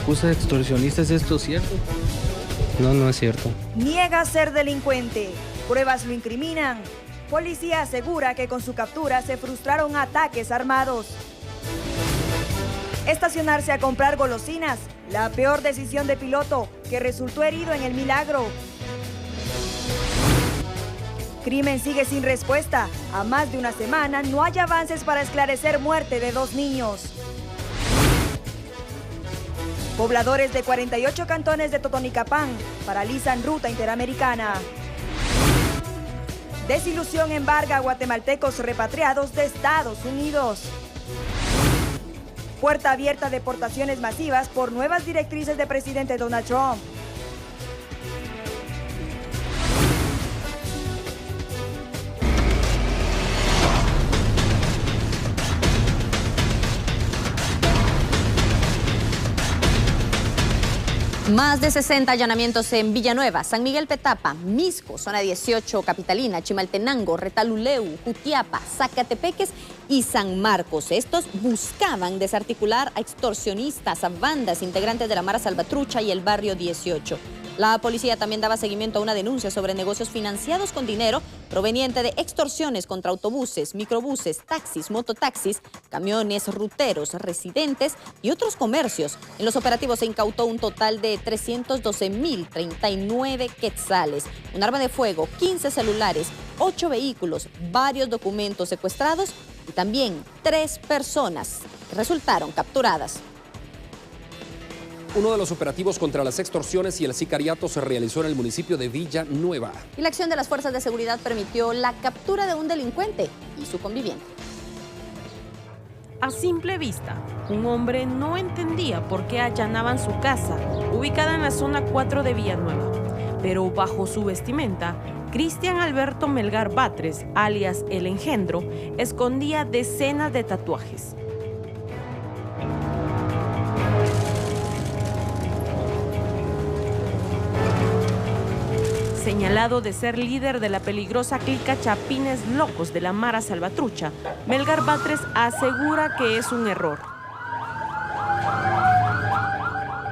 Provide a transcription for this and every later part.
acusa de extorsionista, ¿es esto cierto? No, no es cierto. Niega ser delincuente. Pruebas lo incriminan. Policía asegura que con su captura se frustraron ataques armados. Estacionarse a comprar golosinas. La peor decisión de piloto, que resultó herido en el Milagro. Crimen sigue sin respuesta. A más de una semana no hay avances para esclarecer muerte de 2 niños. Pobladores de 48 cantones de Totonicapán paralizan ruta interamericana. Desilusión embarga a guatemaltecos repatriados de Estados Unidos. Puerta abierta a deportaciones masivas por nuevas directrices del presidente Donald Trump. Más de 60 allanamientos en Villanueva, San Miguel Petapa, Misco, Zona 18, Capitalina, Chimaltenango, Retaluleu, Jutiapa, Zacatepeques y San Marcos. Estos buscaban desarticular a extorsionistas, a bandas integrantes de la Mara Salvatrucha y el Barrio 18. La policía también daba seguimiento a una denuncia sobre negocios financiados con dinero proveniente de extorsiones contra autobuses, microbuses, taxis, mototaxis, camiones, ruteros, residentes y otros comercios. En los operativos se incautó un total de 312.039 quetzales, un arma de fuego, 15 celulares, 8 vehículos, varios documentos secuestrados y también 3 personas que resultaron capturadas. Uno de los operativos contra las extorsiones y el sicariato se realizó en el municipio de Villanueva. Y la acción de las fuerzas de seguridad permitió la captura de un delincuente y su conviviente. A simple vista, un hombre no entendía por qué allanaban su casa, ubicada en la zona 4 de Villanueva. Pero bajo su vestimenta, Cristian Alberto Melgar Batres, alias El Engendro, escondía decenas de tatuajes. Señalado de ser líder de la peligrosa clica Chapines Locos de la Mara Salvatrucha, Melgar Batres asegura que es un error.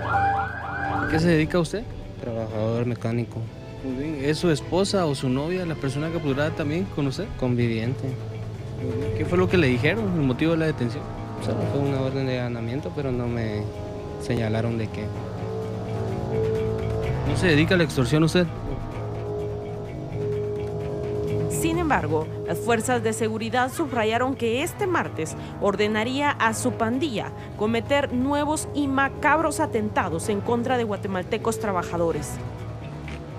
¿A qué se dedica usted? Trabajador mecánico. Muy bien. ¿Es su esposa o su novia, la persona capturada también con usted? Conviviente. Muy bien. ¿Qué fue lo que le dijeron, el motivo de la detención? Solo fue una orden de allanamiento, pero no me señalaron de qué. ¿No se dedica a la extorsión usted? Sin embargo, las fuerzas de seguridad subrayaron que este martes ordenaría a su pandilla cometer nuevos y macabros atentados en contra de guatemaltecos trabajadores.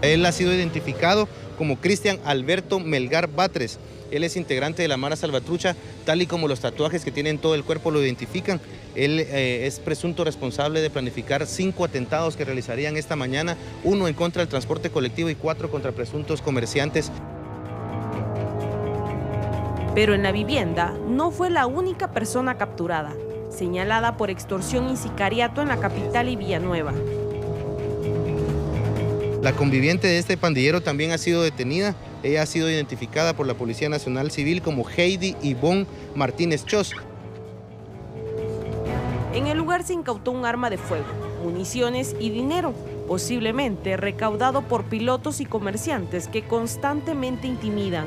Él ha sido identificado como Cristian Alberto Melgar Batres. Él es integrante de la Mara Salvatrucha, tal y como los tatuajes que tiene en todo el cuerpo lo identifican. Él es presunto responsable de planificar 5 atentados que realizarían esta mañana, 1 en contra del transporte colectivo y 4 contra presuntos comerciantes. Pero en la vivienda no fue la única persona capturada, señalada por extorsión y sicariato en la capital y Villanueva. La conviviente de este pandillero también ha sido detenida. Ella ha sido identificada por la Policía Nacional Civil como Heidi Ivonne Martínez Chos. En el lugar se incautó un arma de fuego, municiones y dinero, posiblemente recaudado por pilotos y comerciantes que constantemente intimidan.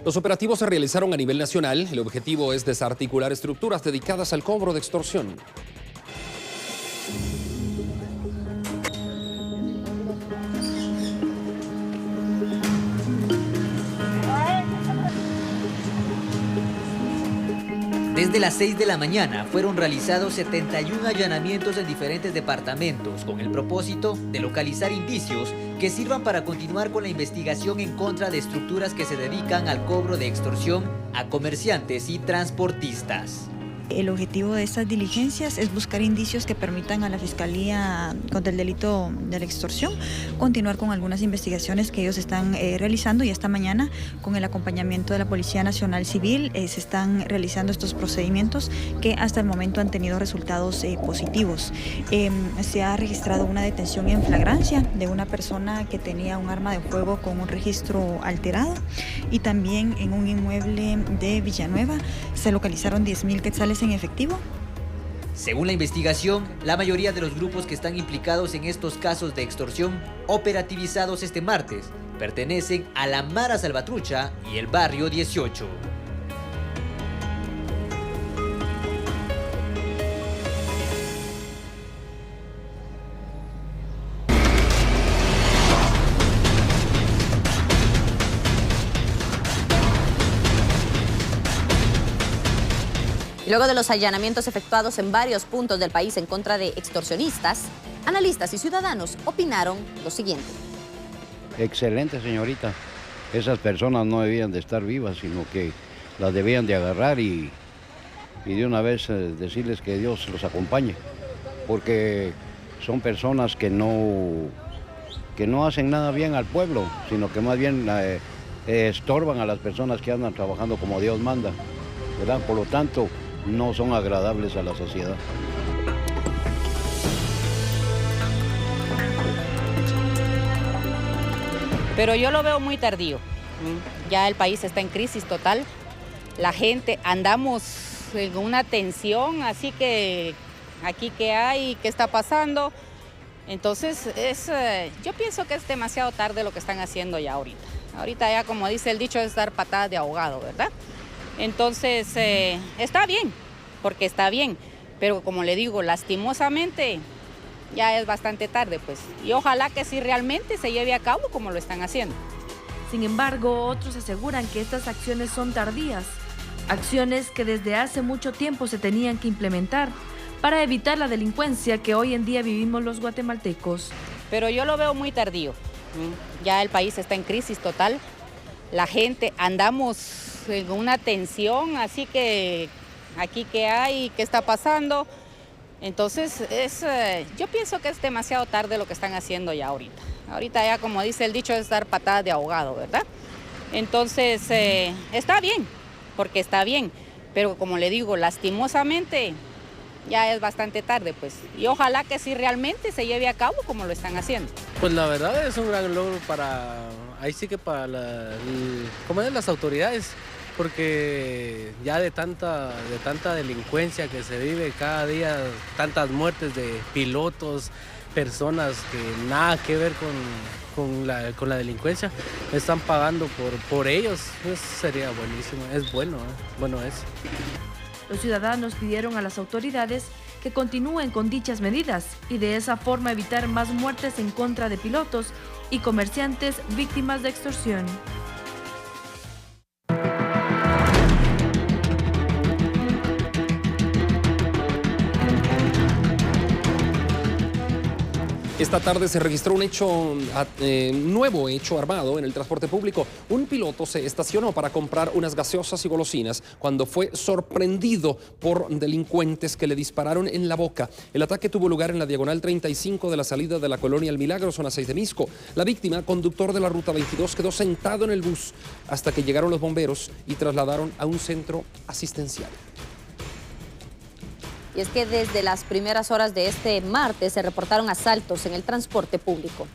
Los operativos se realizaron a nivel nacional. El objetivo es desarticular estructuras dedicadas al cobro de extorsión. Desde las 6 de la mañana fueron realizados 71 allanamientos en diferentes departamentos con el propósito de localizar indicios que sirvan para continuar con la investigación en contra de estructuras que se dedican al cobro de extorsión a comerciantes y transportistas. El objetivo de estas diligencias es buscar indicios que permitan a la Fiscalía contra el delito de la extorsión continuar con algunas investigaciones que ellos están realizando, y esta mañana con el acompañamiento de la Policía Nacional Civil se están realizando estos procedimientos que hasta el momento han tenido resultados positivos. Se ha registrado una detención en flagrancia de una persona que tenía un arma de fuego con un registro alterado, y también en un inmueble de Villanueva se localizaron 10.000 quetzales en efectivo Según la investigación, la mayoría de los grupos que están implicados en estos casos de extorsión operativizados este martes pertenecen a la Mara Salvatrucha y el Barrio 18. Luego de los allanamientos efectuados en varios puntos del país en contra de extorsionistas, analistas y ciudadanos opinaron lo siguiente. Excelente, señorita. Esas personas no debían de estar vivas, sino que las debían de agarrar y de una vez decirles que Dios los acompañe, porque son personas que no hacen nada bien al pueblo, sino que más bien estorban a las personas que andan trabajando como Dios manda, ¿verdad? Por lo tanto, no son agradables a la sociedad. Pero yo lo veo muy tardío. Ya el país está en crisis total. La gente andamos en una tensión, así que aquí qué hay, qué está pasando. Entonces yo pienso que es demasiado tarde lo que están haciendo ya ahorita. Ahorita ya, como dice el dicho, es dar patadas de ahogado, ¿verdad? Entonces, está bien, porque está bien, pero como le digo, lastimosamente ya es bastante tarde, pues. Y ojalá que sí realmente se lleve a cabo como lo están haciendo. Sin embargo, otros aseguran que estas acciones son tardías, acciones que desde hace mucho tiempo se tenían que implementar para evitar la delincuencia que hoy en día vivimos los guatemaltecos. Pero yo lo veo muy tardío. Ya el país está en crisis total. La gente andamos en una tensión, así que aquí qué hay, qué está pasando. Entonces, yo pienso que es demasiado tarde lo que están haciendo ya ahorita. Ahorita ya, como dice el dicho, es dar patadas de ahogado, ¿verdad? Entonces, está bien, porque está bien, pero como le digo, lastimosamente ya es bastante tarde, pues. Y ojalá que sí realmente se lleve a cabo como lo están haciendo. Pues la verdad es un gran logro ahí sí que para las autoridades, porque ya de tanta delincuencia que se vive cada día, tantas muertes de pilotos, personas que nada que ver con la delincuencia, están pagando por ellos. Eso sería buenísimo, es bueno, bueno es. Los ciudadanos pidieron a las autoridades que continúen con dichas medidas y de esa forma evitar más muertes en contra de pilotos y comerciantes víctimas de extorsión. Esta tarde se registró un nuevo hecho armado en el transporte público. Un piloto se estacionó para comprar unas gaseosas y golosinas cuando fue sorprendido por delincuentes que le dispararon en la boca. El ataque tuvo lugar en la diagonal 35 de la salida de la colonia El Milagro, zona 6 de Misco. La víctima, conductor de la ruta 22, quedó sentado en el bus hasta que llegaron los bomberos y trasladaron a un centro asistencial. Y es que desde las primeras horas de este martes se reportaron asaltos en el transporte público.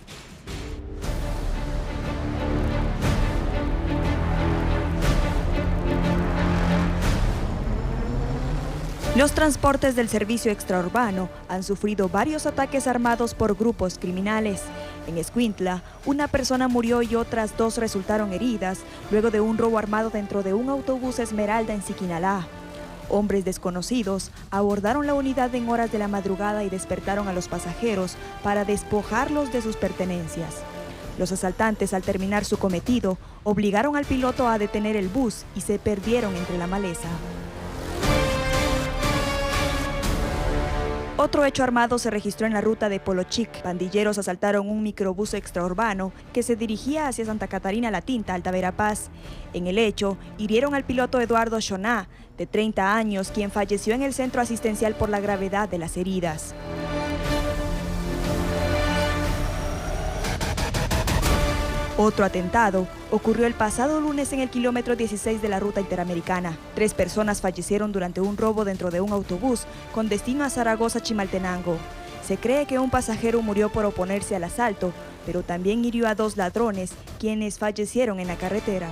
Los transportes del servicio extraurbano han sufrido varios ataques armados por grupos criminales. En Escuintla, una persona murió y otras dos resultaron heridas luego de un robo armado dentro de un autobús Esmeralda en Siquinalá. Hombres desconocidos abordaron la unidad en horas de la madrugada y despertaron a los pasajeros para despojarlos de sus pertenencias. Los asaltantes, al terminar su cometido, obligaron al piloto a detener el bus y se perdieron entre la maleza. Otro hecho armado se registró en la ruta de Polochic. Pandilleros asaltaron un microbús extraurbano que se dirigía hacia Santa Catarina La Tinta, Alta Verapaz. En el hecho, hirieron al piloto Eduardo Choná, de 30 años, quien falleció en el centro asistencial por la gravedad de las heridas. Otro atentado ocurrió el pasado lunes en el kilómetro 16 de la ruta interamericana. 3 personas fallecieron durante un robo dentro de un autobús con destino a Zaragoza, Chimaltenango. Se cree que un pasajero murió por oponerse al asalto, pero también hirió a 2 ladrones, quienes fallecieron en la carretera.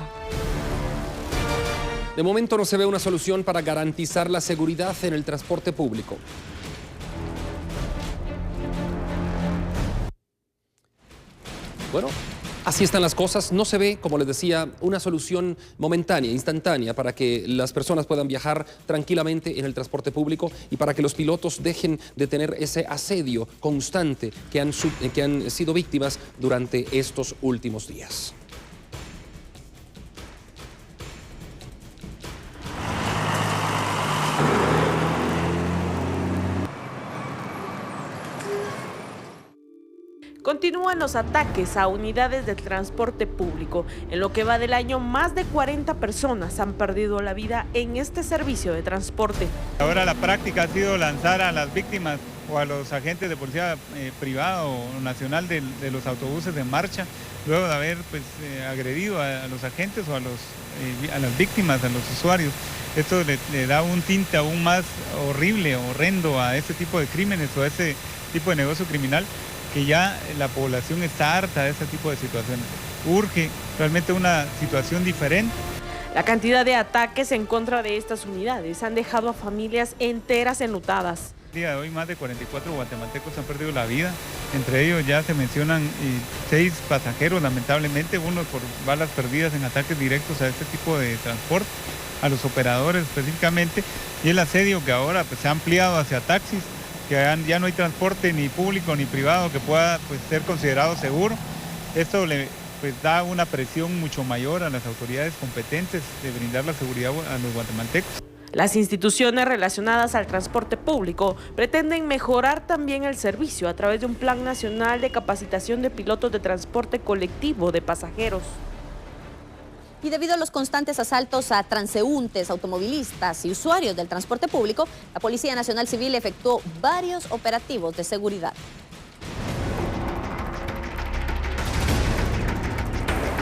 De momento no se ve una solución para garantizar la seguridad en el transporte público. Bueno, así están las cosas. No se ve, como les decía, una solución momentánea, instantánea, para que las personas puedan viajar tranquilamente en el transporte público y para que los pilotos dejen de tener ese asedio constante que han sido víctimas durante estos últimos días. Continúan los ataques a unidades de transporte público. En lo que va del año, más de 40 personas han perdido la vida en este servicio de transporte. Ahora la práctica ha sido lanzar a las víctimas o a los agentes de policía privada o nacional de los autobuses en marcha, luego de haber agredido a los agentes o a las víctimas, a los usuarios. Esto le da un tinte aún más horrible, horrendo a este tipo de crímenes o a este tipo de negocio criminal, que ya la población está harta de este tipo de situaciones. Urge realmente una situación diferente. La cantidad de ataques en contra de estas unidades han dejado a familias enteras enlutadas. El día de hoy más de 44 guatemaltecos han perdido la vida. Entre ellos ya se mencionan 6 pasajeros, lamentablemente, uno por balas perdidas en ataques directos a este tipo de transporte, a los operadores específicamente, y el asedio que ahora se ha ampliado hacia taxis, que ya no hay transporte ni público ni privado que pueda ser considerado seguro. Esto le da una presión mucho mayor a las autoridades competentes de brindar la seguridad a los guatemaltecos. Las instituciones relacionadas al transporte público pretenden mejorar también el servicio a través de un plan nacional de capacitación de pilotos de transporte colectivo de pasajeros. Y debido a los constantes asaltos a transeúntes, automovilistas y usuarios del transporte público, la Policía Nacional Civil efectuó varios operativos de seguridad.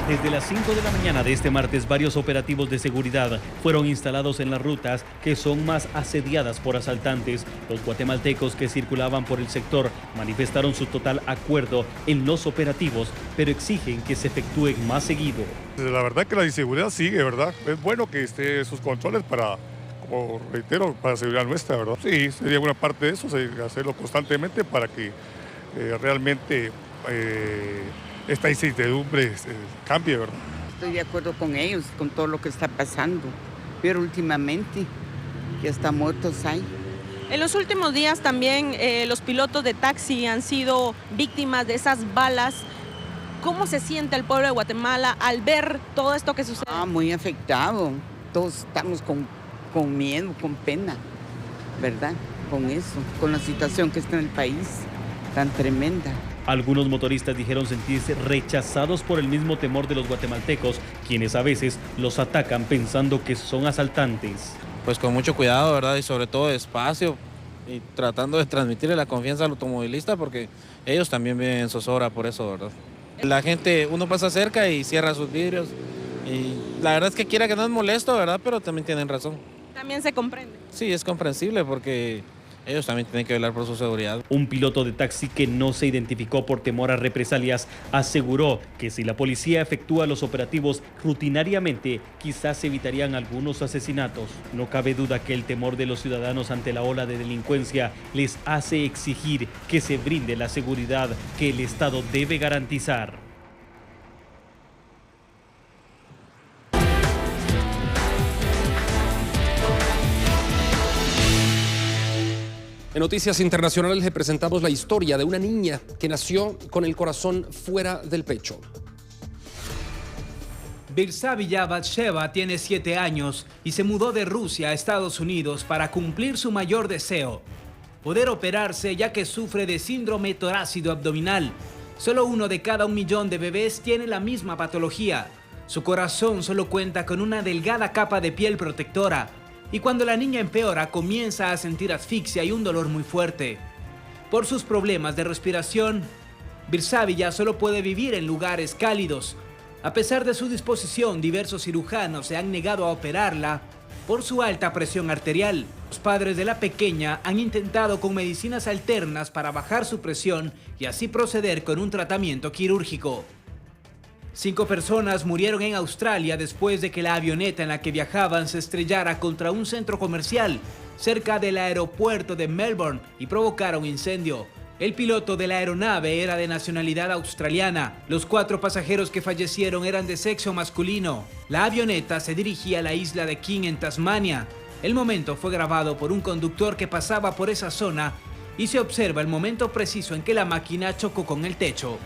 Desde las 5 de la mañana de este martes, varios operativos de seguridad fueron instalados en las rutas que son más asediadas por asaltantes. Los guatemaltecos que circulaban por el sector manifestaron su total acuerdo en los operativos, pero exigen que se efectúen más seguido. La verdad que la inseguridad sigue, ¿verdad? Es bueno que esté esos controles para, como reitero, para la seguridad nuestra, ¿verdad? Sí, sería una parte de eso, hacerlo constantemente para que realmente esta incertidumbre cambie, ¿verdad? Estoy de acuerdo con ellos, con todo lo que está pasando, pero últimamente ya hasta muertos hay. En los últimos días también los pilotos de taxi han sido víctimas de esas balas. ¿Cómo se siente el pueblo de Guatemala al ver todo esto que sucede? Muy afectado, todos estamos con miedo, con pena, ¿verdad? Con eso, con la situación que está en el país, tan tremenda. Algunos motoristas dijeron sentirse rechazados por el mismo temor de los guatemaltecos, quienes a veces los atacan pensando que son asaltantes. Pues con mucho cuidado, ¿verdad? Y sobre todo despacio y tratando de transmitirle la confianza al automovilista porque ellos también viven en zozobra por eso, ¿verdad? La gente, uno pasa cerca y cierra sus vidrios y la verdad es que quiera que no es molesto, ¿verdad? Pero también tienen razón. También se comprende. Sí, es comprensible porque ellos también tienen que velar por su seguridad. Un piloto de taxi que no se identificó por temor a represalias aseguró que si la policía efectúa los operativos rutinariamente, quizás se evitarían algunos asesinatos. No cabe duda que el temor de los ciudadanos ante la ola de delincuencia les hace exigir que se brinde la seguridad que el Estado debe garantizar. En noticias internacionales le presentamos la historia de una niña que nació con el corazón fuera del pecho. Birsavilla Batsheva tiene 7 años y se mudó de Rusia a Estados Unidos para cumplir su mayor deseo: poder operarse, ya que sufre de síndrome torácido abdominal. Solo 1 de cada 1 millón de bebés tiene la misma patología. Su corazón solo cuenta con una delgada capa de piel protectora. Y cuando la niña empeora, comienza a sentir asfixia y un dolor muy fuerte. Por sus problemas de respiración, Birsavilla solo puede vivir en lugares cálidos. A pesar de su disposición, diversos cirujanos se han negado a operarla por su alta presión arterial. Los padres de la pequeña han intentado con medicinas alternas para bajar su presión y así proceder con un tratamiento quirúrgico. 5 personas murieron en Australia después de que la avioneta en la que viajaban se estrellara contra un centro comercial cerca del aeropuerto de Melbourne y provocara un incendio. El piloto de la aeronave era de nacionalidad australiana. Los 4 pasajeros que fallecieron eran de sexo masculino. La avioneta se dirigía a la isla de King en Tasmania. El momento fue grabado por un conductor que pasaba por esa zona y se observa el momento preciso en que la máquina chocó con el techo.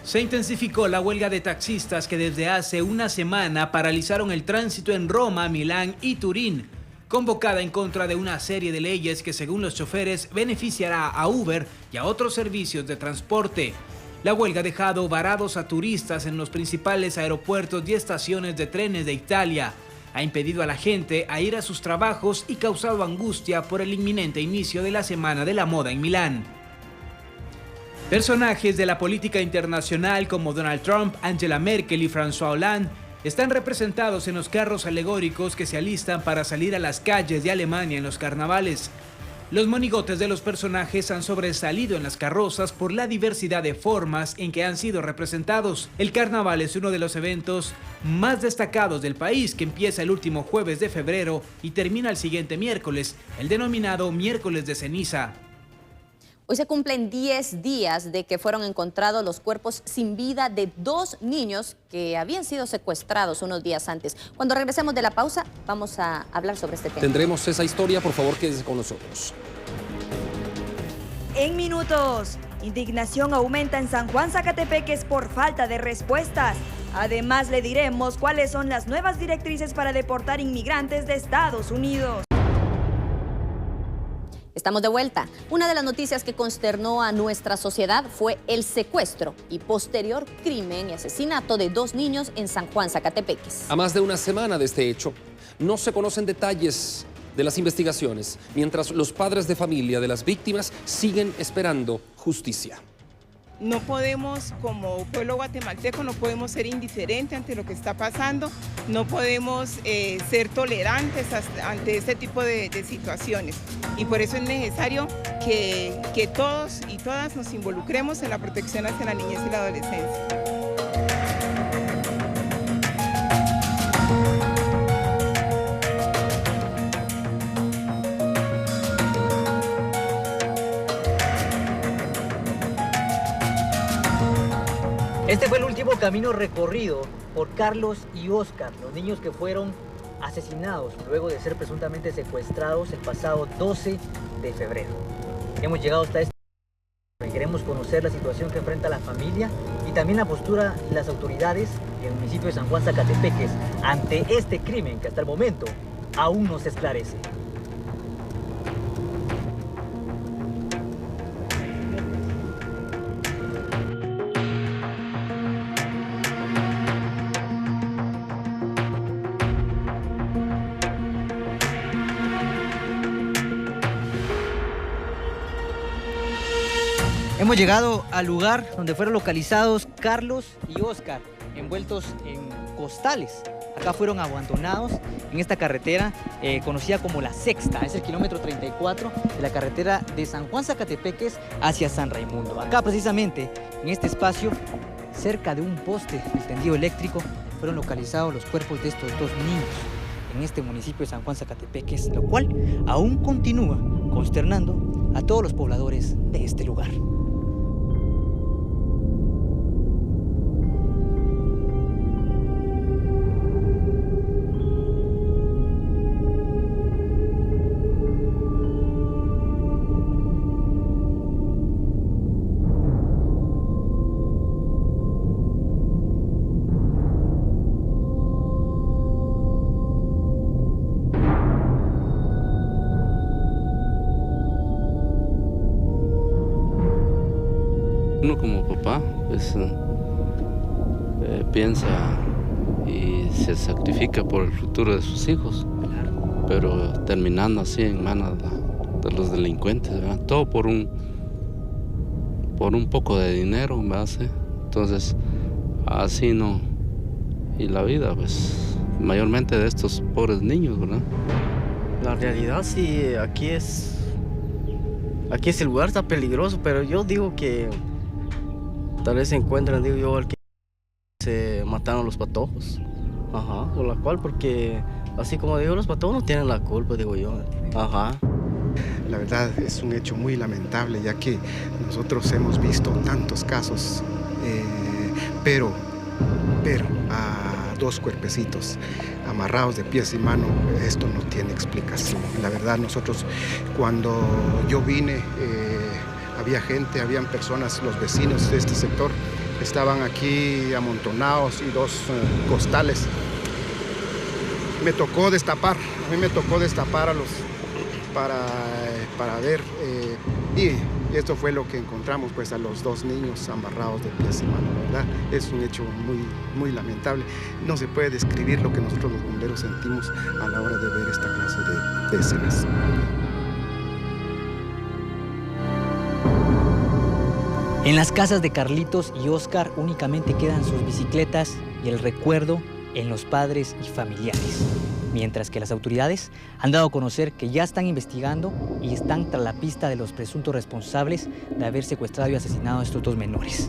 Se intensificó la huelga de taxistas que desde hace una semana paralizaron el tránsito en Roma, Milán y Turín, convocada en contra de una serie de leyes que, según los choferes, beneficiará a Uber y a otros servicios de transporte. La huelga ha dejado varados a turistas en los principales aeropuertos y estaciones de trenes de Italia. Ha impedido a la gente a ir a sus trabajos y causado angustia por el inminente inicio de la Semana de la Moda en Milán. Personajes de la política internacional como Donald Trump, Angela Merkel y François Hollande están representados en los carros alegóricos que se alistan para salir a las calles de Alemania en los carnavales. Los monigotes de los personajes han sobresalido en las carrozas por la diversidad de formas en que han sido representados. El carnaval es uno de los eventos más destacados del país, que empieza el último jueves de febrero y termina el siguiente miércoles, el denominado miércoles de ceniza. Hoy se cumplen 10 días de que fueron encontrados los cuerpos sin vida de 2 niños que habían sido secuestrados unos días antes. Cuando regresemos de la pausa, vamos a hablar sobre este tema. Tendremos esa historia, por favor, quédese con nosotros. En minutos, indignación aumenta en San Juan Zacatepeques por falta de respuestas. Además, le diremos cuáles son las nuevas directrices para deportar inmigrantes de Estados Unidos. Estamos de vuelta. Una de las noticias que consternó a nuestra sociedad fue el secuestro y posterior crimen y asesinato de 2 niños en San Juan Zacatepeques. A más de una semana de este hecho, no se conocen detalles de las investigaciones, mientras los padres de familia de las víctimas siguen esperando justicia. No podemos, como pueblo guatemalteco, no podemos ser indiferentes ante lo que está pasando, no podemos ser tolerantes ante este tipo de situaciones. Y por eso es necesario que todos y todas nos involucremos en la protección hacia la niñez y la adolescencia. Este fue el último camino recorrido por Carlos y Oscar, los niños que fueron asesinados luego de ser presuntamente secuestrados el pasado 12 de febrero. Hemos llegado hasta este punto y queremos conocer la situación que enfrenta la familia y también la postura de las autoridades en el municipio de San Juan Zacatepeques ante este crimen que hasta el momento aún no se esclarece. Hemos llegado al lugar donde fueron localizados Carlos y Oscar, envueltos en costales. Acá fueron abandonados en esta carretera conocida como La Sexta. Es el kilómetro 34 de la carretera de San Juan Zacatepeques hacia San Raimundo. Acá precisamente, en este espacio, cerca de un poste del tendido eléctrico, fueron localizados los cuerpos de estos 2 niños en este municipio de San Juan Zacatepeques, lo cual aún continúa consternando a todos los pobladores de este lugar. Uno como papá, pues piensa y se sacrifica por el futuro de sus hijos, pero terminando así en manos de los delincuentes, ¿verdad? Todo por un poco de dinero, ¿verdad? ¿Sí? Entonces, así no. Y la vida, pues, mayormente de estos pobres niños, ¿verdad? La realidad sí, aquí el lugar está peligroso, pero yo digo que tal vez se encuentran, digo yo, al que se mataron los patojos. Ajá, por la cual, porque así como digo, los patojos no tienen la culpa, digo yo. Ajá. La verdad es un hecho muy lamentable, ya que nosotros hemos visto tantos casos, pero a 2 cuerpecitos amarrados de pies y manos, esto no tiene explicación. La verdad, nosotros cuando yo vine, habían personas, los vecinos de este sector, estaban aquí amontonados y 2 costales. A mí me tocó destapar para ver, y esto fue lo que encontramos, pues, a los 2 niños amarrados de pies y manos, ¿verdad? Es un hecho muy lamentable. No se puede describir lo que nosotros los bomberos sentimos a la hora de ver esta clase de escenas. En las casas de Carlitos y Óscar únicamente quedan sus bicicletas y el recuerdo en los padres y familiares. Mientras que las autoridades han dado a conocer que ya están investigando y están tras la pista de los presuntos responsables de haber secuestrado y asesinado a estos 2 menores.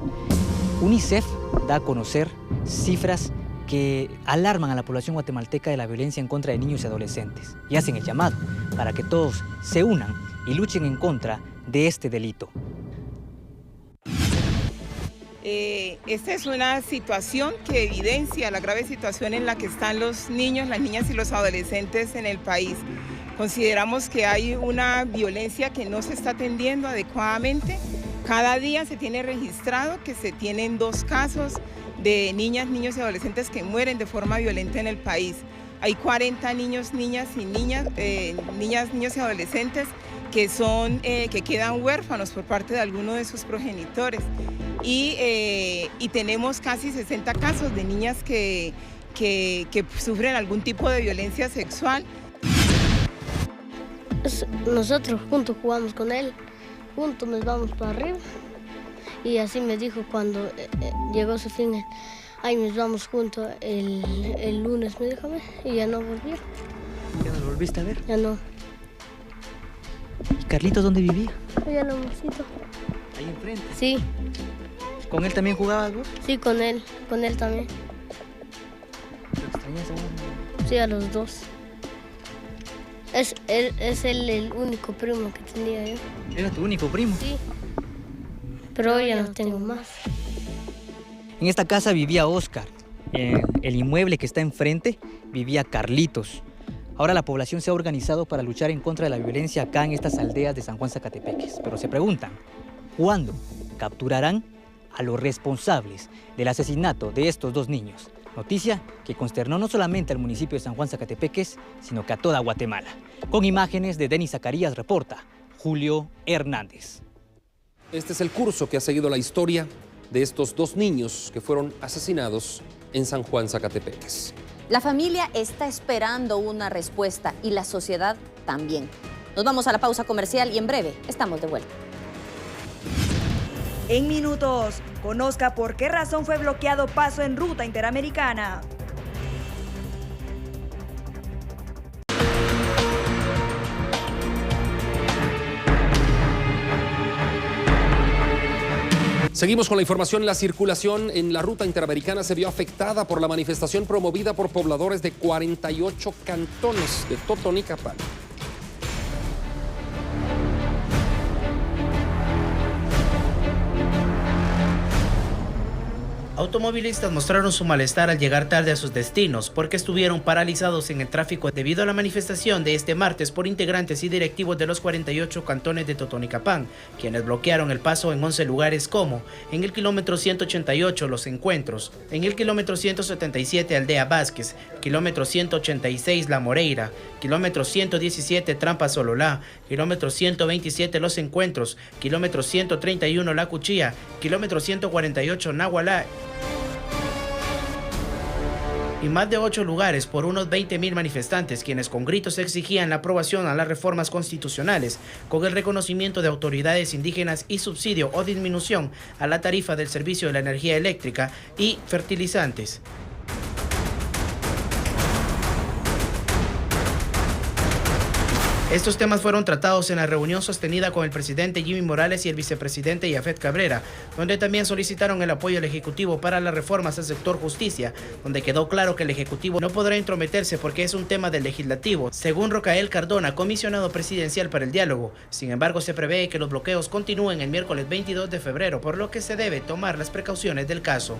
UNICEF da a conocer cifras que alarman a la población guatemalteca de la violencia en contra de niños y adolescentes y hacen el llamado para que todos se unan y luchen en contra de este delito. Esta es una situación que evidencia la grave situación en la que están los niños, las niñas y los adolescentes en el país. Consideramos que hay una violencia que no se está atendiendo adecuadamente. Cada día se tiene registrado que se tienen 2 casos de niñas, niños y adolescentes que mueren de forma violenta en el país. Hay 40 niños, niñas y niños y adolescentes que quedan huérfanos por parte de alguno de sus progenitores. Y tenemos casi 60 casos de niñas que sufren algún tipo de violencia sexual. Nosotros juntos jugamos con él, juntos nos vamos para arriba. Y así me dijo cuando llegó su fin, ahí nos vamos juntos el lunes, me dijo, y ya no volvió. ¿Ya no lo volviste a ver? Ya no. ¿Y Carlitos dónde vivía? Allá en Amorcito. ¿Ahí enfrente? Sí. ¿Con él también jugabas vos? Sí, con él también. ¿Lo extrañas a vos? Sí, a los 2. Es el único primo que tenía yo. ¿Era tu único primo? Sí. Pero hoy ya no tengo más. En esta casa vivía Óscar. En el inmueble que está enfrente vivía Carlitos. Ahora la población se ha organizado para luchar en contra de la violencia acá en estas aldeas de San Juan Zacatepeques. Pero se preguntan, ¿cuándo capturarán a los responsables del asesinato de estos 2 niños? Noticia que consternó no solamente al municipio de San Juan Zacatepeques, sino que a toda Guatemala. Con imágenes de Denis Zacarías, reporta Julio Hernández. Este es el curso que ha seguido la historia de estos 2 niños que fueron asesinados en San Juan Zacatepeques. La familia está esperando una respuesta y la sociedad también. Nos vamos a la pausa comercial y en breve estamos de vuelta. En minutos, conozca por qué razón fue bloqueado paso en ruta interamericana. Seguimos con la información. La circulación en la ruta interamericana se vio afectada por la manifestación promovida por pobladores de 48 cantones de Totonicapán. Automovilistas mostraron su malestar al llegar tarde a sus destinos porque estuvieron paralizados en el tráfico debido a la manifestación de este martes por integrantes y directivos de los 48 cantones de Totonicapán, quienes bloquearon el paso en 11 lugares como en el kilómetro 188 Los Encuentros, en el kilómetro 177 Aldea Vázquez, kilómetro 186 La Moreira, kilómetro 117 Trampa Sololá, kilómetro 127 Los Encuentros, kilómetro 131 La Cuchilla, kilómetro 148 Nahualá y más de 8 lugares por unos 20,000 manifestantes, quienes con gritos exigían la aprobación a las reformas constitucionales con el reconocimiento de autoridades indígenas y subsidio o disminución a la tarifa del servicio de la energía eléctrica y fertilizantes. Estos temas fueron tratados en la reunión sostenida con el presidente Jimmy Morales y el vicepresidente Yafet Cabrera, donde también solicitaron el apoyo al Ejecutivo para las reformas al sector justicia, donde quedó claro que el Ejecutivo no podrá intrometerse porque es un tema del Legislativo, según Rocael Cardona, comisionado presidencial para el diálogo. Sin embargo, se prevé que los bloqueos continúen el miércoles 22 de febrero, por lo que se debe tomar las precauciones del caso.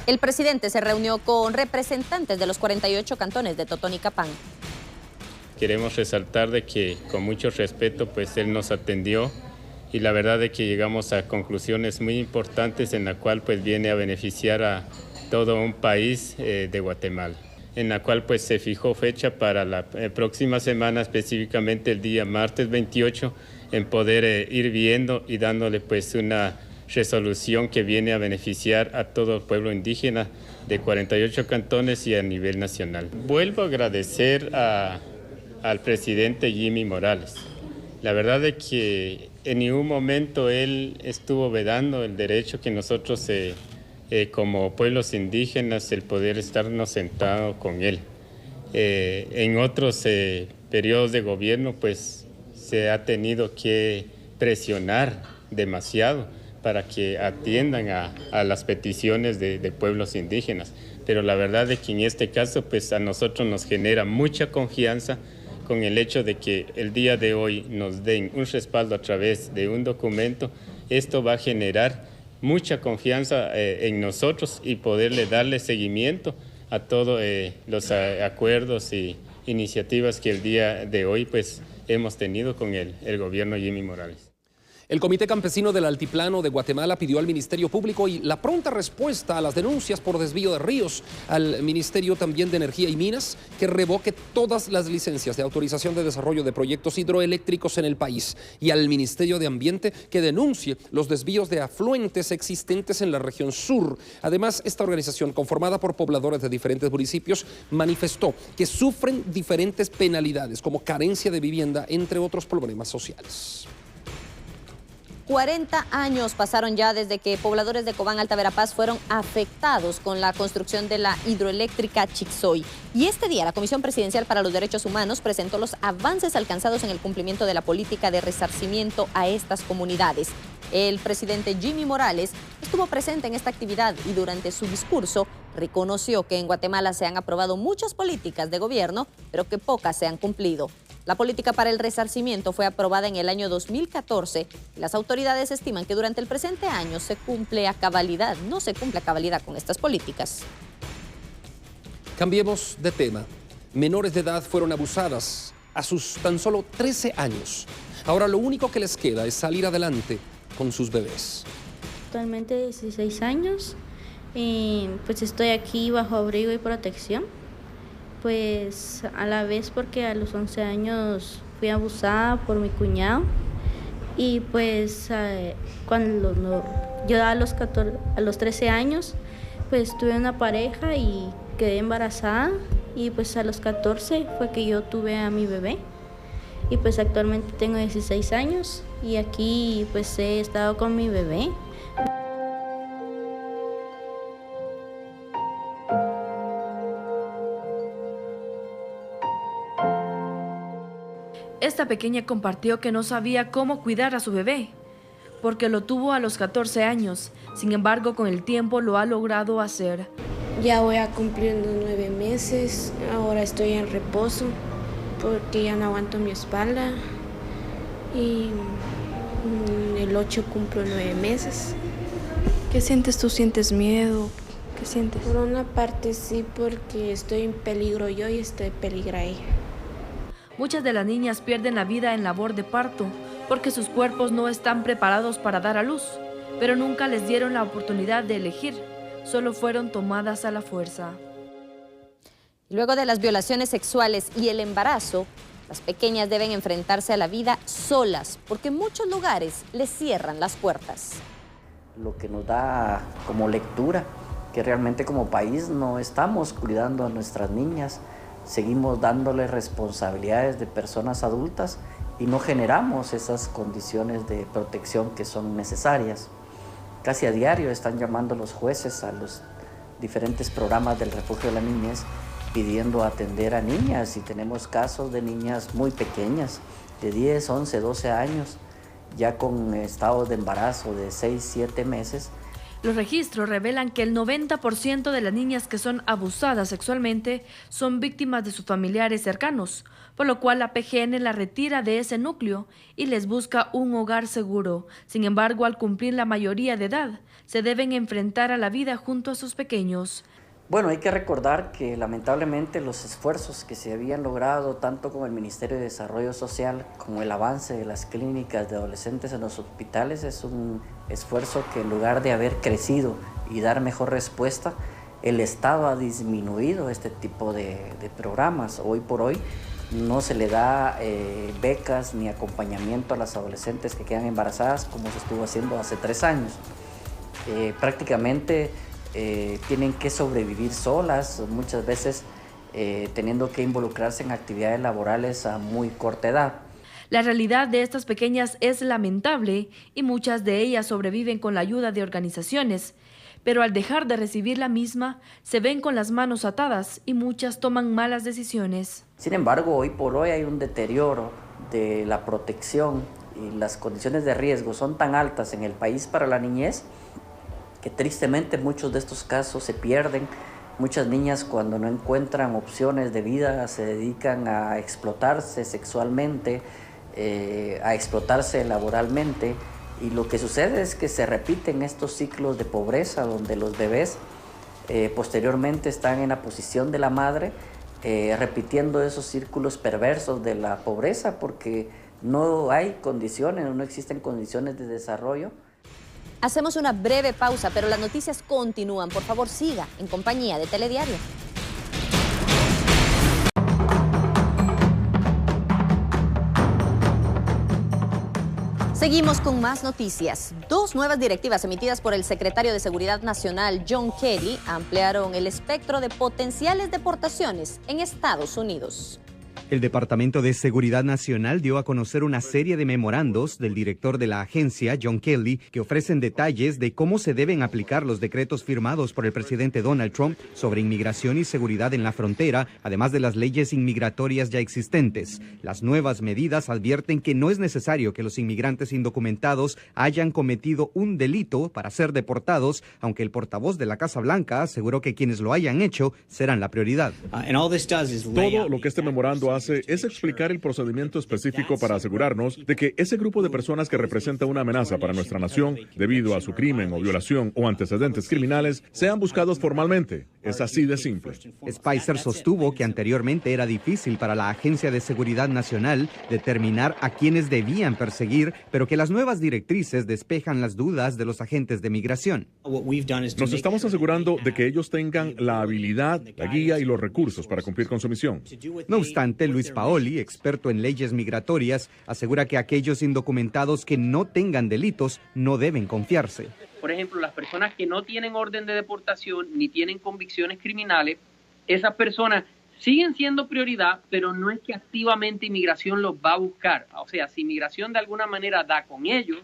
El presidente se reunió con representantes de los 48 cantones de Totonicapán. Queremos resaltar de que con mucho respeto pues él nos atendió y la verdad de que llegamos a conclusiones muy importantes en la cual pues viene a beneficiar a todo un país de Guatemala, en la cual pues se fijó fecha para la próxima semana, específicamente el día martes 28, en poder ir viendo y dándole pues una resolución que viene a beneficiar a todo el pueblo indígena de 48 cantones y a nivel nacional. Vuelvo a agradecer al presidente Jimmy Morales. La verdad es que en ningún momento él estuvo vedando el derecho que nosotros como pueblos indígenas el poder estarnos sentados con él. En otros periodos de gobierno pues se ha tenido que presionar demasiado para que atiendan a las peticiones de pueblos indígenas. Pero la verdad es que en este caso pues a nosotros nos genera mucha confianza con el hecho de que el día de hoy nos den un respaldo a través de un documento. Esto va a generar mucha confianza en nosotros y poderle darle seguimiento a todos los acuerdos y iniciativas que el día de hoy pues hemos tenido con el gobierno Jimmy Morales. El Comité Campesino del Altiplano de Guatemala pidió al Ministerio Público y la pronta respuesta a las denuncias por desvío de ríos, al Ministerio también de Energía y Minas, que revoque todas las licencias de autorización de desarrollo de proyectos hidroeléctricos en el país, y al Ministerio de Ambiente que denuncie los desvíos de afluentes existentes en la región sur. Además, esta organización, conformada por pobladores de diferentes municipios, manifestó que sufren diferentes penalidades como carencia de vivienda, entre otros problemas sociales. 40 años pasaron ya desde que pobladores de Cobán, Alta Verapaz, fueron afectados con la construcción de la hidroeléctrica Chixoy. Y este día la Comisión Presidencial para los Derechos Humanos presentó los avances alcanzados en el cumplimiento de la política de resarcimiento a estas comunidades. El presidente Jimmy Morales estuvo presente en esta actividad y durante su discurso reconoció que en Guatemala se han aprobado muchas políticas de gobierno, pero que pocas se han cumplido. La política para el resarcimiento fue aprobada en el año 2014 y las autoridades estiman que durante el presente año no se cumple a cabalidad con estas políticas. Cambiemos de tema. Menores de edad fueron abusadas a sus tan solo 13 años. Ahora lo único que les queda es salir adelante con sus bebés. Actualmente 16 años, pues estoy aquí bajo abrigo y protección. Pues a la vez porque a los 11 años fui abusada por mi cuñado y pues cuando yo a los 13 años pues tuve una pareja y quedé embarazada y pues a los 14 fue que yo tuve a mi bebé y pues actualmente tengo 16 años y aquí pues he estado con mi bebé. Esta pequeña compartió que no sabía cómo cuidar a su bebé, porque lo tuvo a los 14 años. Sin embargo, con el tiempo lo ha logrado hacer. Ya voy a cumplir los 9 meses, ahora estoy en reposo, porque ya no aguanto mi espalda. Y el 8 cumplo 9 meses. ¿Qué sientes tú? ¿Sientes miedo? ¿Qué sientes? Por una parte sí, porque estoy en peligro yo y estoy en peligro ella. Muchas de las niñas pierden la vida en labor de parto porque sus cuerpos no están preparados para dar a luz, pero nunca les dieron la oportunidad de elegir, solo fueron tomadas a la fuerza. Luego de las violaciones sexuales y el embarazo, las pequeñas deben enfrentarse a la vida solas porque en muchos lugares les cierran las puertas. Lo que nos da como lectura, que realmente como país no estamos cuidando a nuestras niñas, seguimos dándole responsabilidades de personas adultas y no generamos esas condiciones de protección que son necesarias. Casi a diario están llamando los jueces a los diferentes programas del refugio de la niñez pidiendo atender a niñas, y tenemos casos de niñas muy pequeñas, de 10, 11, 12 años, ya con estados de embarazo de 6, 7 meses. Los registros revelan que el 90% de las niñas que son abusadas sexualmente son víctimas de sus familiares cercanos, por lo cual la PGN la retira de ese núcleo y les busca un hogar seguro. Sin embargo, al cumplir la mayoría de edad, se deben enfrentar a la vida junto a sus pequeños. Bueno, hay que recordar que lamentablemente los esfuerzos que se habían logrado tanto con el Ministerio de Desarrollo Social como el avance de las clínicas de adolescentes en los hospitales es un esfuerzo que, en lugar de haber crecido y dar mejor respuesta, el Estado ha disminuido este tipo de programas. Hoy por hoy no se le da becas ni acompañamiento a las adolescentes que quedan embarazadas como se estuvo haciendo hace 3 años. Prácticamente tienen que sobrevivir solas, muchas veces teniendo que involucrarse en actividades laborales a muy corta edad. La realidad de estas pequeñas es lamentable y muchas de ellas sobreviven con la ayuda de organizaciones, pero al dejar de recibir la misma, se ven con las manos atadas y muchas toman malas decisiones. Sin embargo, hoy por hoy hay un deterioro de la protección y las condiciones de riesgo son tan altas en el país para la niñez que tristemente muchos de estos casos se pierden. Muchas niñas, cuando no encuentran opciones de vida, se dedican a explotarse sexualmente, a explotarse laboralmente, y lo que sucede es que se repiten estos ciclos de pobreza donde los bebés posteriormente están en la posición de la madre, repitiendo esos círculos perversos de la pobreza porque no hay condiciones, no existen condiciones de desarrollo. Hacemos una breve pausa, pero las noticias continúan. Por favor, siga en compañía de Telediario. Seguimos con más noticias. 2 nuevas directivas emitidas por el secretario de Seguridad Nacional, John Kelly, ampliaron el espectro de potenciales deportaciones en Estados Unidos. El Departamento de Seguridad Nacional dio a conocer una serie de memorandos del director de la agencia, John Kelly, que ofrecen detalles de cómo se deben aplicar los decretos firmados por el presidente Donald Trump sobre inmigración y seguridad en la frontera, además de las leyes inmigratorias ya existentes. Las nuevas medidas advierten que no es necesario que los inmigrantes indocumentados hayan cometido un delito para ser deportados, aunque el portavoz de la Casa Blanca aseguró que quienes lo hayan hecho serán la prioridad. Todo lo que este memorando hace es explicar el procedimiento específico para asegurarnos de que ese grupo de personas que representa una amenaza para nuestra nación debido a su crimen o violación o antecedentes criminales sean buscados formalmente. Es así de simple. Spicer sostuvo que anteriormente era difícil para la Agencia de Seguridad Nacional determinar a quienes debían perseguir, pero que las nuevas directrices despejan las dudas de los agentes de migración. Nos estamos asegurando de que ellos tengan la habilidad, la guía y los recursos para cumplir con su misión. No obstante, Luis Paoli, experto en leyes migratorias, asegura que aquellos indocumentados que no tengan delitos no deben confiarse. Por ejemplo, las personas que no tienen orden de deportación ni tienen convicciones criminales, esas personas siguen siendo prioridad, pero no es que activamente inmigración los va a buscar. O sea, si inmigración de alguna manera da con ellos,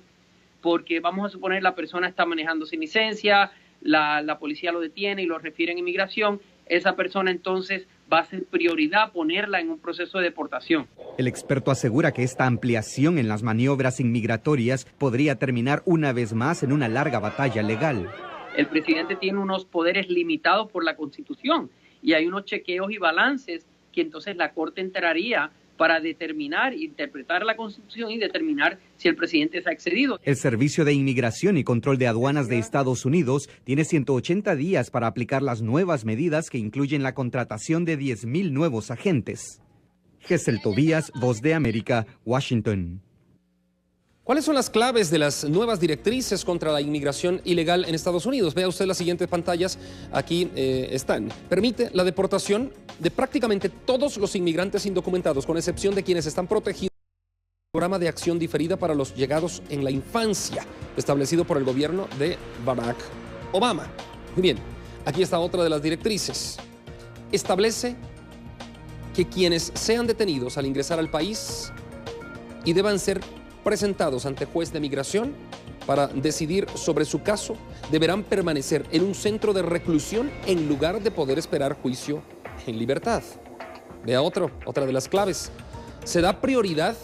porque vamos a suponer la persona está manejando sin licencia, la policía lo detiene y lo refiere a inmigración, esa persona entonces va a ser prioridad ponerla en un proceso de deportación. El experto asegura que esta ampliación en las maniobras inmigratorias podría terminar una vez más en una larga batalla legal. El presidente tiene unos poderes limitados por la Constitución y hay unos chequeos y balances que entonces la Corte entraría para determinar, interpretar la Constitución y determinar si el presidente se ha excedido. El Servicio de Inmigración y Control de Aduanas de Estados Unidos tiene 180 días para aplicar las nuevas medidas que incluyen la contratación de 10,000 nuevos agentes. Gesell Tobías, Voz de América, Washington. ¿Cuáles son las claves de las nuevas directrices contra la inmigración ilegal en Estados Unidos? Vea usted las siguientes pantallas, aquí están. Permite la deportación de prácticamente todos los inmigrantes indocumentados, con excepción de quienes están protegidos por el programa de acción diferida para los llegados en la infancia, establecido por el gobierno de Barack Obama. Muy bien, aquí está otra de las directrices. Establece que quienes sean detenidos al ingresar al país y deban ser presentados ante juez de migración para decidir sobre su caso, deberán permanecer en un centro de reclusión en lugar de poder esperar juicio en libertad. Vea otra de las claves. Se da prioridad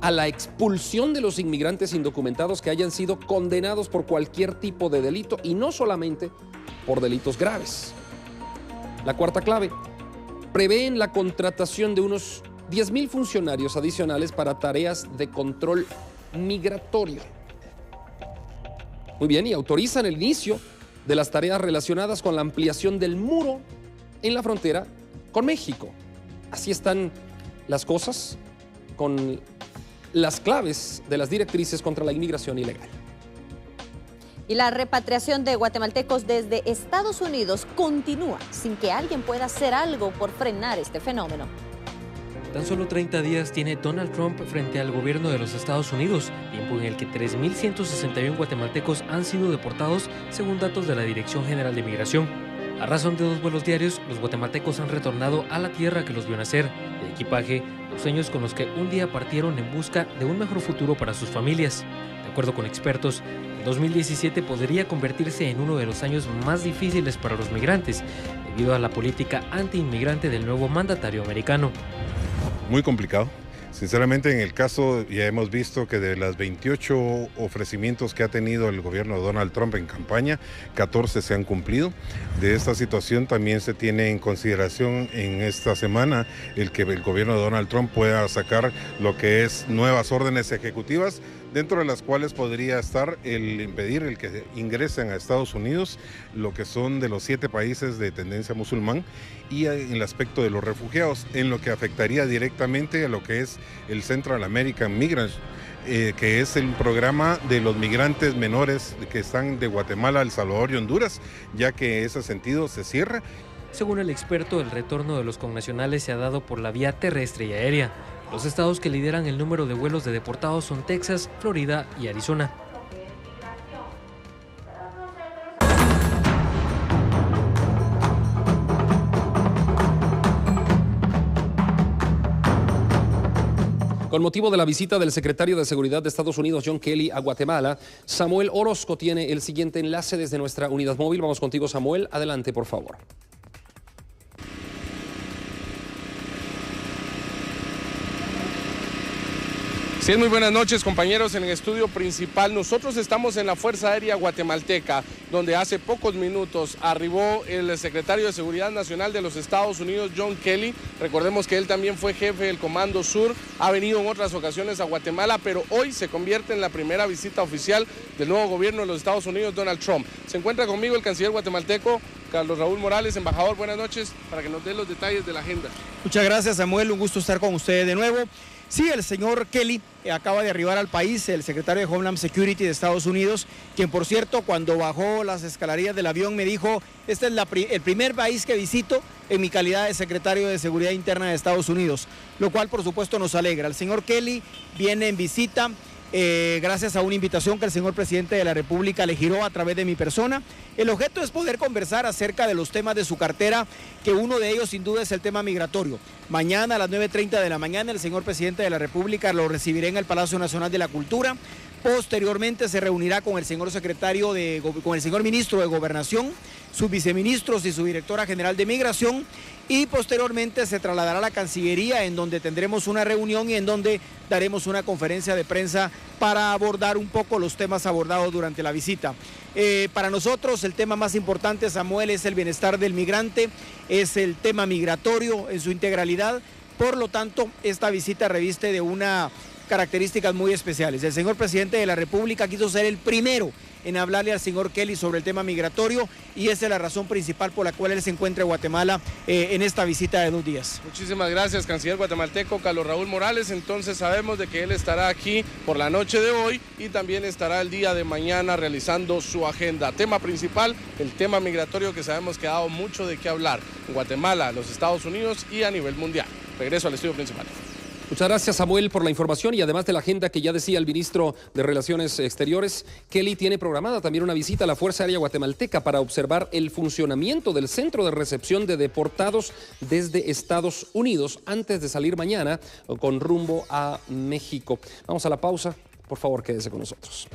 a la expulsión de los inmigrantes indocumentados que hayan sido condenados por cualquier tipo de delito y no solamente por delitos graves. La cuarta clave, prevén la contratación de unos 10,000 funcionarios adicionales para tareas de control migratorio. Muy bien, y autorizan el inicio de las tareas relacionadas con la ampliación del muro en la frontera con México. Así están las cosas con las claves de las directrices contra la inmigración ilegal. Y la repatriación de guatemaltecos desde Estados Unidos continúa sin que alguien pueda hacer algo por frenar este fenómeno. Tan solo 30 días tiene Donald Trump frente al gobierno de los Estados Unidos, tiempo en el que 3.161 guatemaltecos han sido deportados según datos de la Dirección General de Migración. A razón de 2 vuelos diarios, los guatemaltecos han retornado a la tierra que los vio nacer, de equipaje, los sueños con los que un día partieron en busca de un mejor futuro para sus familias. De acuerdo con expertos, el 2017 podría convertirse en uno de los años más difíciles para los migrantes, debido a la política anti-inmigrante del nuevo mandatario americano. Muy complicado. Sinceramente, en el caso ya hemos visto que de las 28 ofrecimientos que ha tenido el gobierno de Donald Trump en campaña, 14 se han cumplido. De esta situación también se tiene en consideración en esta semana el que el gobierno de Donald Trump pueda sacar lo que es nuevas órdenes ejecutivas, dentro de las cuales podría estar el impedir el que ingresen a Estados Unidos lo que son de los 7 países de tendencia musulmán y en el aspecto de los refugiados, en lo que afectaría directamente a lo que es el Central American Migrants, que es el programa de los migrantes menores que están de Guatemala, El Salvador y Honduras, ya que ese sentido se cierra. Según el experto, el retorno de los connacionales se ha dado por la vía terrestre y aérea. Los estados que lideran el número de vuelos de deportados son Texas, Florida y Arizona. Con motivo de la visita del secretario de Seguridad de Estados Unidos, John Kelly, a Guatemala, Samuel Orozco tiene el siguiente enlace desde nuestra unidad móvil. Vamos contigo, Samuel. Adelante, por favor. Sí, muy buenas noches, compañeros. En el estudio principal, nosotros estamos en la Fuerza Aérea Guatemalteca, donde hace pocos minutos arribó el secretario de Seguridad Nacional de los Estados Unidos, John Kelly. Recordemos que él también fue jefe del Comando Sur, ha venido en otras ocasiones a Guatemala, pero hoy se convierte en la primera visita oficial del nuevo gobierno de los Estados Unidos, Donald Trump. Se encuentra conmigo el canciller guatemalteco, Carlos Raúl Morales. Embajador, buenas noches, para que nos dé los detalles de la agenda. Muchas gracias, Samuel, un gusto estar con ustedes de nuevo. Sí, el señor Kelly acaba de arribar al país, el secretario de Homeland Security de Estados Unidos, quien por cierto cuando bajó las escalerías del avión me dijo, este es el primer país que visito en mi calidad de secretario de Seguridad Interna de Estados Unidos, lo cual por supuesto nos alegra. El señor Kelly viene en visita gracias a una invitación que el señor presidente de la República le giró a través de mi persona. El objeto es poder conversar acerca de los temas de su cartera, que uno de ellos sin duda es el tema migratorio. Mañana a las 9:30 de la mañana el señor presidente de la República lo recibirá en el Palacio Nacional de la Cultura. Posteriormente se reunirá con el señor ministro de Gobernación, sus viceministros y su directora general de Migración, y posteriormente se trasladará a la Cancillería, en donde tendremos una reunión y en donde daremos una conferencia de prensa para abordar un poco los temas abordados durante la visita. Para nosotros el tema más importante, Samuel, es el bienestar del migrante, es el tema migratorio en su integralidad. Por lo tanto, esta visita reviste de una características muy especiales. El señor presidente de la República quiso ser el primero en hablarle al señor Kelly sobre el tema migratorio, y esa es la razón principal por la cual él se encuentra en Guatemala en esta visita de 2 días. Muchísimas gracias, canciller guatemalteco Carlos Raúl Morales. Entonces sabemos de que él estará aquí por la noche de hoy y también estará el día de mañana realizando su agenda. Tema principal, el tema migratorio, que sabemos que ha dado mucho de qué hablar en Guatemala, los Estados Unidos y a nivel mundial. Regreso al estudio principal. Muchas gracias, Samuel, por la información, y además de la agenda que ya decía el ministro de Relaciones Exteriores, Kelly tiene programada también una visita a la Fuerza Aérea Guatemalteca para observar el funcionamiento del centro de recepción de deportados desde Estados Unidos antes de salir mañana con rumbo a México. Vamos a la pausa, por favor, quédese con nosotros.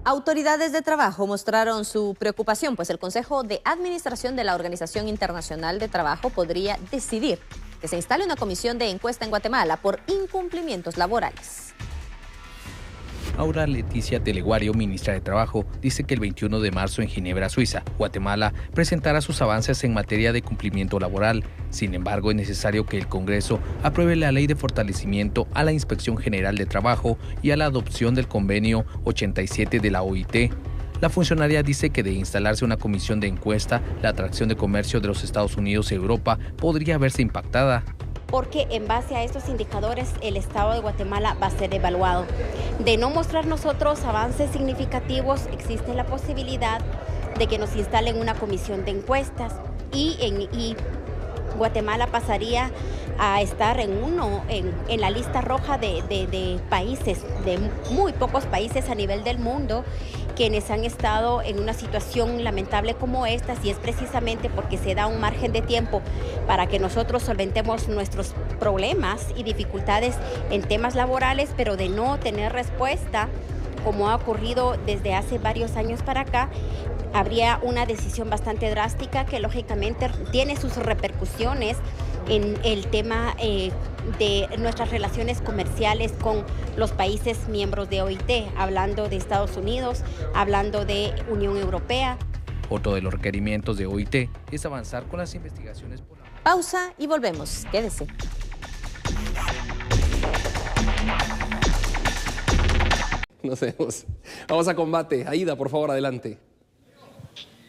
Autoridades de trabajo mostraron su preocupación, pues el Consejo de Administración de la Organización Internacional de Trabajo podría decidir que se instale una comisión de encuesta en Guatemala por incumplimientos laborales. Aura Leticia Teleguario, ministra de Trabajo, dice que el 21 de marzo en Ginebra, Suiza, Guatemala presentará sus avances en materia de cumplimiento laboral. Sin embargo, es necesario que el Congreso apruebe la ley de fortalecimiento a la Inspección General de Trabajo y a la adopción del convenio 87 de la OIT. La funcionaria dice que de instalarse una comisión de encuesta, la atracción de comercio de los Estados Unidos y Europa podría verse impactada. Porque en base a estos indicadores el Estado de Guatemala va a ser evaluado. De no mostrar nosotros avances significativos, existe la posibilidad de que nos instalen una comisión de encuestas y Guatemala pasaría a estar en la lista roja de países, de muy pocos países a nivel del mundo, quienes han estado en una situación lamentable como esta, y es precisamente porque se da un margen de tiempo para que nosotros solventemos nuestros problemas y dificultades en temas laborales, pero de no tener respuesta, como ha ocurrido desde hace varios años para acá, habría una decisión bastante drástica que lógicamente tiene sus repercusiones en el tema de nuestras relaciones comerciales con los países miembros de OIT, hablando de Estados Unidos, hablando de Unión Europea. Otro de los requerimientos de OIT es avanzar con las investigaciones por la... Pausa y volvemos. Quédese. Nos vemos. Vamos a combate. Aida, por favor, adelante.